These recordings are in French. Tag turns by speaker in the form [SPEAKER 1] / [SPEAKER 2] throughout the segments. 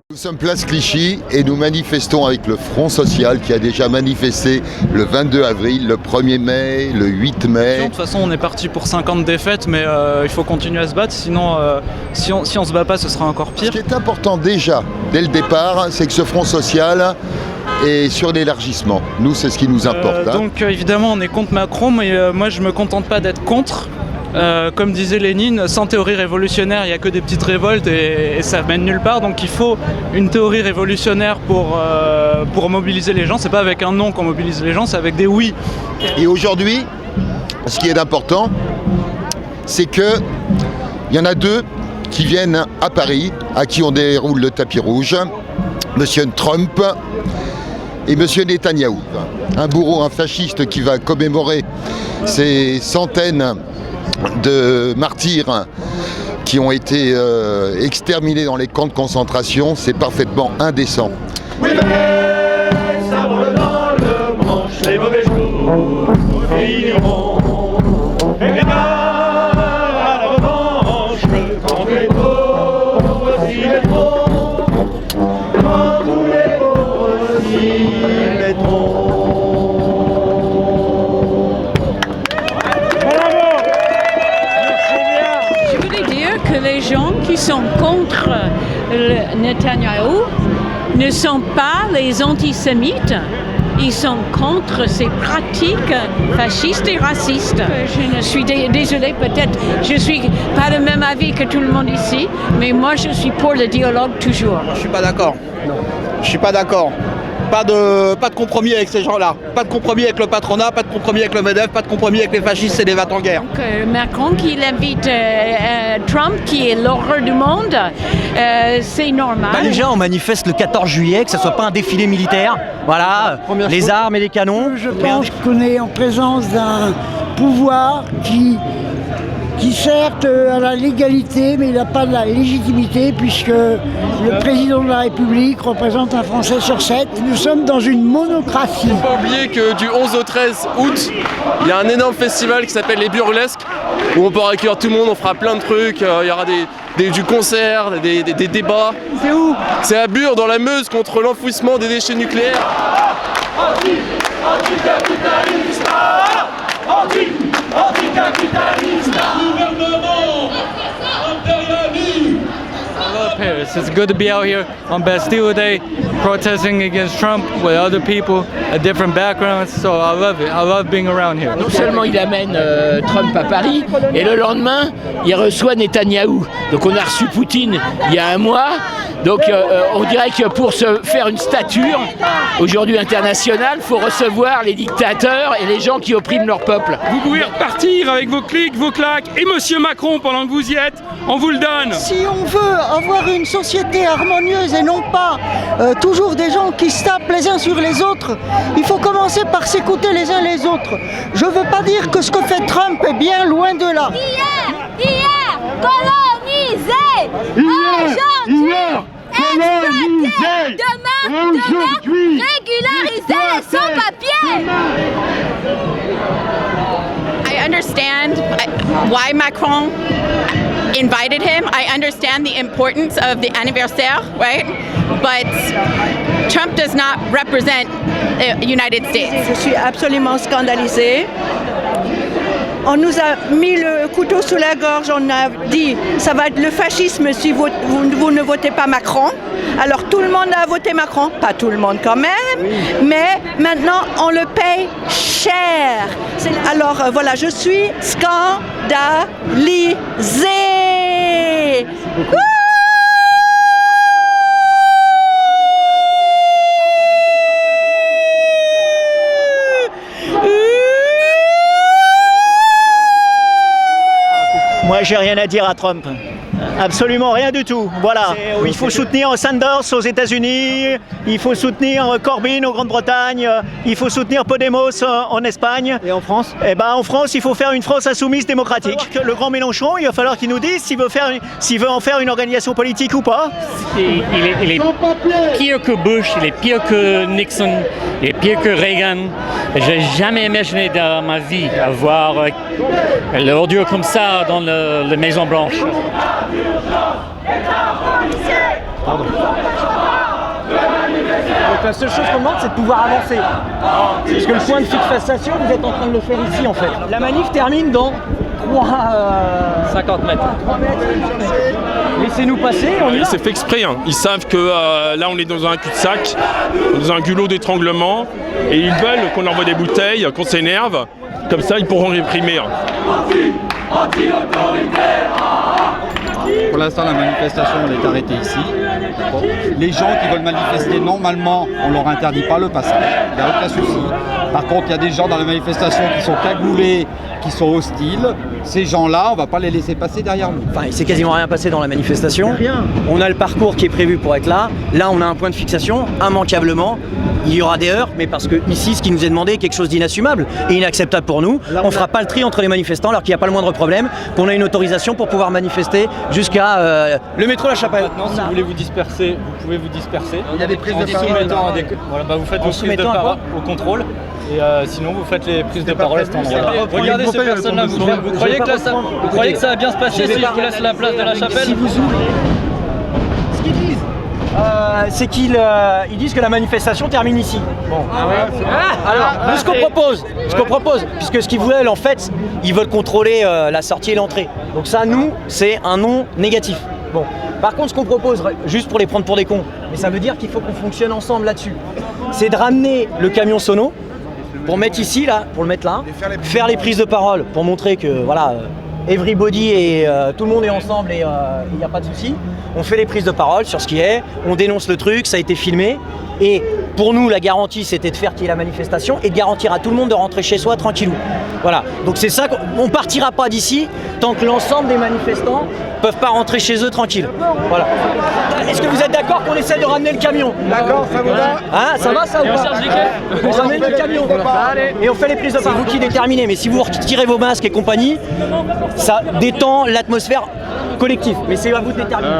[SPEAKER 1] Nous sommes place Clichy et nous manifestons avec le Front Social qui a déjà manifesté le 22 avril, le 1er mai, le 8 mai.
[SPEAKER 2] De toute façon, on est parti pour 50 défaites, mais il faut continuer à se battre, sinon si on se bat pas, ce sera encore pire.
[SPEAKER 1] Ce qui est important déjà, dès le départ, c'est que ce Front Social est sur l'élargissement. Nous, c'est ce qui nous importe.
[SPEAKER 2] Donc évidemment, on est contre Macron, mais moi, je me contente pas d'être contre. Comme disait Lénine, sans théorie révolutionnaire, il n'y a que des petites révoltes et ça mène nulle part. Donc il faut une théorie révolutionnaire pour mobiliser les gens. C'est pas avec un non qu'on mobilise les gens, c'est avec des oui.
[SPEAKER 1] Et aujourd'hui, ce qui est important, c'est qu'il y en a deux qui viennent à Paris, à qui on déroule le tapis rouge, M. Trump et M. Netanyahou. Un bourreau, un fasciste qui va commémorer ces centaines de martyrs qui ont été exterminés dans les camps de concentration, c'est parfaitement indécent.
[SPEAKER 3] Oui, mais sabre dans le manche, les mauvais jours nous finiront. Et les gars à la revanche, quand les pauvres s'y mettront, quand tous les pauvres s'y mettront.
[SPEAKER 4] Que les gens qui sont contre Netanyahou ne sont pas les antisémites, ils sont contre ces pratiques fascistes et racistes. Je suis désolée, peut-être je ne suis pas de même avis que tout le monde ici, mais moi je suis pour le dialogue toujours.
[SPEAKER 5] Je ne suis pas d'accord. Je suis pas d'accord. Pas de compromis avec ces gens-là. Pas de compromis avec le patronat, pas de compromis avec le MEDEF, pas de compromis avec les fascistes et les vats en guerre.
[SPEAKER 4] Donc, Macron qui invite Trump, qui est l'horreur du monde, c'est normal.
[SPEAKER 6] Déjà, on manifeste le 14 juillet, que ce ne soit pas un défilé militaire. Voilà, les armes et les canons.
[SPEAKER 7] Je pense qu'on est en présence d'un pouvoir qui certes a la légalité, mais il n'a pas de la légitimité, puisque le président de la République représente un Français sur 7. Nous sommes dans une monocratie.
[SPEAKER 8] Il ne faut pas oublier que du 11 au 13 août, il y a un énorme festival qui s'appelle les Burlesques, où on pourra accueillir tout le monde, on fera plein de trucs, il y aura du concert, des débats.
[SPEAKER 7] C'est où?
[SPEAKER 8] C'est à Bure, dans la Meuse, contre l'enfouissement des déchets nucléaires.
[SPEAKER 3] Anticapitaliste, anticapitaliste, gouvernement impérialiste.
[SPEAKER 2] I love Paris. It's good to be out here on Bastille Day protesting against Trump with other people, different backgrounds. So I love it. I love being around here.
[SPEAKER 9] Non seulement il amène Trump à Paris, et le lendemain, il reçoit Netanyahou. Donc on a reçu Poutine il y a un mois. Donc on dirait que pour se faire une stature, aujourd'hui internationale, il faut recevoir les dictateurs et les gens qui oppriment leur peuple.
[SPEAKER 10] Vous pouvez repartir avec vos clics, vos claques, et Monsieur Macron, pendant que vous y êtes, on vous le donne.
[SPEAKER 7] Si on veut avoir une société harmonieuse et non pas toujours des gens qui se tapent les uns sur les autres, il faut commencer par s'écouter les uns les autres. Je ne veux pas dire que ce que fait Trump est bien loin de là.
[SPEAKER 11] Hier, colonisé, aujourd'hui, exploité, demain, régulariser les sans-papiers.
[SPEAKER 12] I understand why Macron invited him. I understand the importance of the anniversaire, right? But Trump does not represent the United States.
[SPEAKER 13] Je suis absolument scandalisée. On nous a mis le couteau sous la gorge, on a dit ça va être le fascisme si vous ne votez pas Macron. Alors tout le monde a voté Macron, pas tout le monde quand même, mais maintenant on le paye cher. Alors voilà, je suis scandalisée.
[SPEAKER 6] Moi, j'ai rien à dire à Trump. Absolument rien du tout. Voilà. Il faut soutenir Sanders aux États-Unis, il faut soutenir Corbyn en Grande-Bretagne, il faut soutenir Podemos en Espagne. Et en France? Eh ben, en France, il faut faire une France insoumise démocratique. Le grand Mélenchon, il va falloir qu'il nous dise s'il veut en faire une organisation politique ou pas.
[SPEAKER 14] Il est pire que Bush, il est pire que Nixon, il est pire que Reagan. J'ai jamais imaginé dans ma vie avoir l'ordure comme ça dans la Maison Blanche.
[SPEAKER 3] Pardon.
[SPEAKER 6] la seule chose qu'on demande, c'est de pouvoir avancer. Parce que le point de fixation, vous êtes en train de le faire ici en fait. La manif termine dans
[SPEAKER 14] 50 mètres.
[SPEAKER 6] 3 mètres. Laissez-nous passer, on y va.
[SPEAKER 10] C'est fait exprès, hein. Ils savent que là on est dans un cul-de-sac, dans un goulot d'étranglement, et ils veulent qu'on envoie des bouteilles, qu'on s'énerve, comme ça ils pourront réprimer.
[SPEAKER 5] Pour l'instant, la manifestation elle est arrêtée ici. Les gens qui veulent manifester, normalement, on leur interdit pas le passage. Il n'y a aucun souci. Par contre, il y a des gens dans la manifestation qui sont cagoulés, qui sont hostiles. Ces gens-là, on ne va pas les laisser passer derrière nous.
[SPEAKER 6] Enfin, il s'est quasiment rien passé dans la manifestation.
[SPEAKER 5] Rien.
[SPEAKER 6] On a le parcours qui est prévu pour être là. Là, on a un point de fixation, immanquablement. Il y aura des heurts, mais parce que ici, ce qui nous est demandé est quelque chose d'inassumable et inacceptable pour nous. On ne fera pas le tri entre les manifestants alors qu'il n'y a pas le moindre problème, qu'on a une autorisation pour pouvoir manifester jusqu'à le métro La Chapelle.
[SPEAKER 14] Maintenant, si vous voulez vous disperser, vous pouvez vous disperser.
[SPEAKER 5] Il y a des prises de parole.
[SPEAKER 14] Voilà, vous faites vos prises de parole au contrôle. Et sinon, vous faites les prises de parole à cet endroit. Regardez ces personnes-là. Vous croyez que ça va bien se passer si je vous laisse la place de La Chapelle?
[SPEAKER 6] Ce qu'ils disent, c'est qu'ils disent que la manifestation termine ici. Bon. Alors, nous, ce qu'on propose, puisque ce qu'ils veulent, en fait, ils veulent contrôler la sortie et l'entrée. Donc ça, nous, c'est un non négatif. Bon. Par contre, ce qu'on propose, juste pour les prendre pour des cons, mais ça veut dire qu'il faut qu'on fonctionne ensemble là-dessus, c'est de ramener le camion sono pour mettre ici, là, pour le mettre là, faire les prises de parole pour montrer que, voilà, everybody et tout le monde est ensemble et il n'y a pas de souci. On fait les prises de parole sur ce qui est, on dénonce le truc, ça a été filmé. Et pour nous, la garantie, c'était de faire qu'il y ait la manifestation et de garantir à tout le monde de rentrer chez soi tranquillou. Voilà, donc c'est ça, on ne partira pas d'ici tant que l'ensemble des manifestants ne peuvent pas rentrer chez eux tranquilles. Voilà. Est-ce que vous êtes d'accord qu'on essaie de ramener le camion? D'accord, ça vous va? Hein, ça va ça ou pas? On ramène le camion et on fait les prises de parole. C'est vous qui déterminez, mais si vous retirez vos masques et compagnie, ça détend l'atmosphère collective. Mais c'est à vous de déterminer.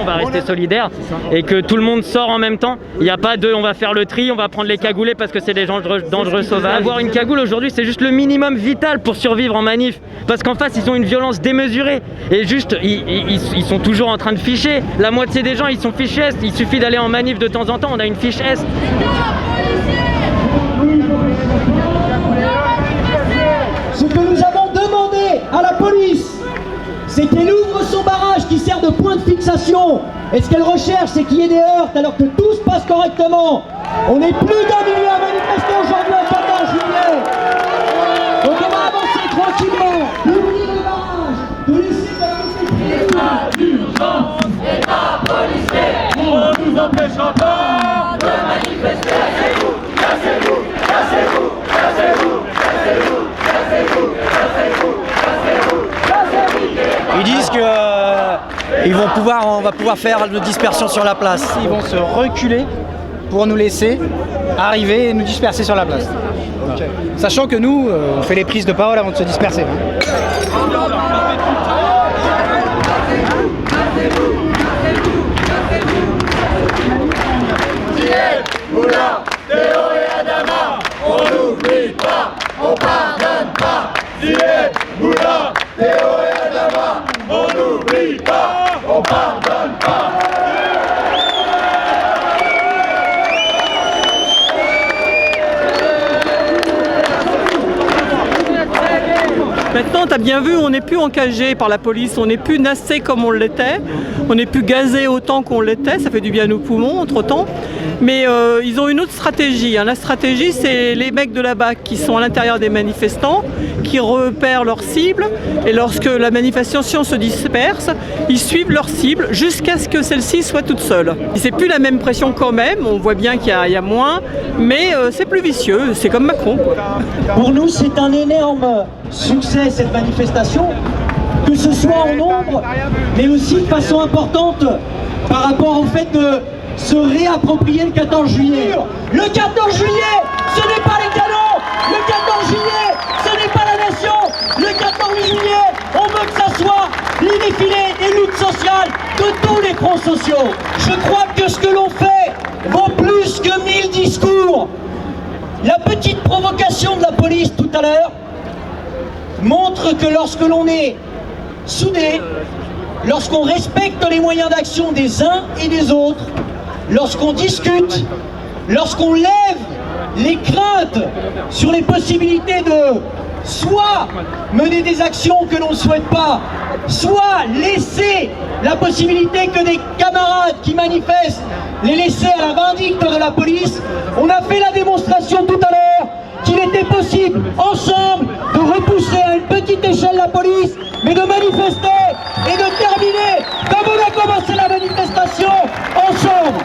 [SPEAKER 14] On va rester solidaires et que tout le monde sort en même temps. Il n'y a pas de on va faire le tri, on va prendre les cagoulés parce que c'est des gens dangereux sauvages. Avoir une cagoule aujourd'hui, c'est juste le minimum vital pour survivre en manif. Parce qu'en face, ils ont une violence démesurée. Et juste, ils sont toujours en train de ficher. La moitié des gens, ils sont fichés S. Il suffit d'aller en manif de temps en temps, on a une fiche S.
[SPEAKER 15] Ce que nous avons demandé à la police, c'est qu'elle ouvre son barrage qui sert de point de fixation. Et ce qu'elle recherche, c'est qu'il y ait des heurts alors que tout se passe correctement. On n'est plus d'un millier à manifester aujourd'hui au 14 juillet. Donc on va avancer tranquillement, d'ouvrir le barrage, de laisser
[SPEAKER 3] État d'urgence, État policier, on nous empêchera pas de manifester. Cassez-vous, cassez-vous, cassez-vous, cassez-vous, cassez-vous, cassez-vous, cassez-vous, cassez-vous, cassez-vous.
[SPEAKER 6] Ils disent que on va pouvoir faire de dispersion sur la place. Ils vont se reculer pour nous laisser arriver et nous disperser sur la place. Okay. Sachant que nous, on fait les prises de parole avant de se disperser.
[SPEAKER 3] Moula, Théo et Adama, on n'oublie pas, on pardonne pas. Moula, Théo et Adama, on n'oublie pas, on pardonne pas.
[SPEAKER 16] Maintenant, tu as bien vu, on n'est plus encagé par la police, on n'est plus nassé comme on l'était, on n'est plus gazé autant qu'on l'était, ça fait du bien à nos poumons entre-temps. Mais ils ont une autre stratégie. La stratégie, c'est les mecs de la BAC qui sont à l'intérieur des manifestants, qui repèrent leur cible, et lorsque la manifestation se disperse, ils suivent leur cible jusqu'à ce que celle-ci soit toute seule. C'est plus la même pression quand même, on voit bien qu'il y a moins, mais c'est plus vicieux, c'est comme Macron, quoi.
[SPEAKER 15] Pour nous, c'est un énorme succès cette manifestation, que ce soit en nombre, mais aussi de façon importante par rapport au fait de se réapproprier le 14 juillet. Le 14 juillet, ce n'est pas les canons. Le 14 juillet, ce n'est pas la nation. Le 14 juillet, on veut que ça soit les défilés des luttes sociales de tous les fronts sociaux. Je crois que ce que l'on fait vaut plus que 1000 discours. La petite provocation de la police tout à l'heure montre que lorsque l'on est soudé, lorsqu'on respecte les moyens d'action des uns et des autres, lorsqu'on discute, lorsqu'on lève les craintes sur les possibilités de soit mener des actions que l'on ne souhaite pas, soit laisser la possibilité que des camarades qui manifestent les laisser à la vindicte de la police, on a fait la démonstration tout à l'heure qu'il était possible, ensemble, de repousser à une petite échelle la police, mais de manifester et de terminer comme on a commencé la manifestation, ensemble.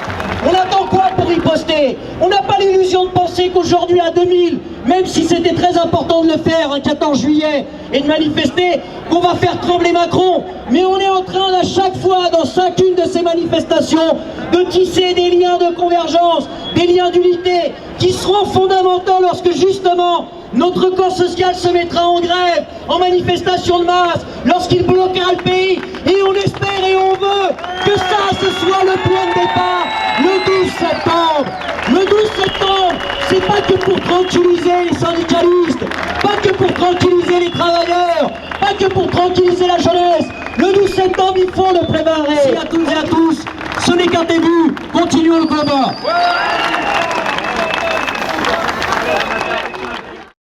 [SPEAKER 15] On attend quoi pour riposter? On n'a pas l'illusion de penser qu'aujourd'hui à 2000, même si c'était très important de le faire un 14 juillet et de manifester, qu'on va faire trembler Macron. Mais on est en train à chaque fois, dans chacune de ces manifestations, de tisser des liens de convergence, des liens d'unité, qui seront fondamentaux lorsque justement notre corps social se mettra en grève, en manifestation de masse, lorsqu'il bloquera le pays. Et on espère et on veut que ça, ce soit le point de départ, le 12 septembre. Le 12 septembre, c'est pas que pour tranquilliser les syndicalistes, pas que pour tranquilliser les travailleurs, pas que pour tranquilliser la jeunesse. Le 12 septembre, il faut le préparer. Merci à toutes et à tous, ce n'est qu'un début, continuons le combat.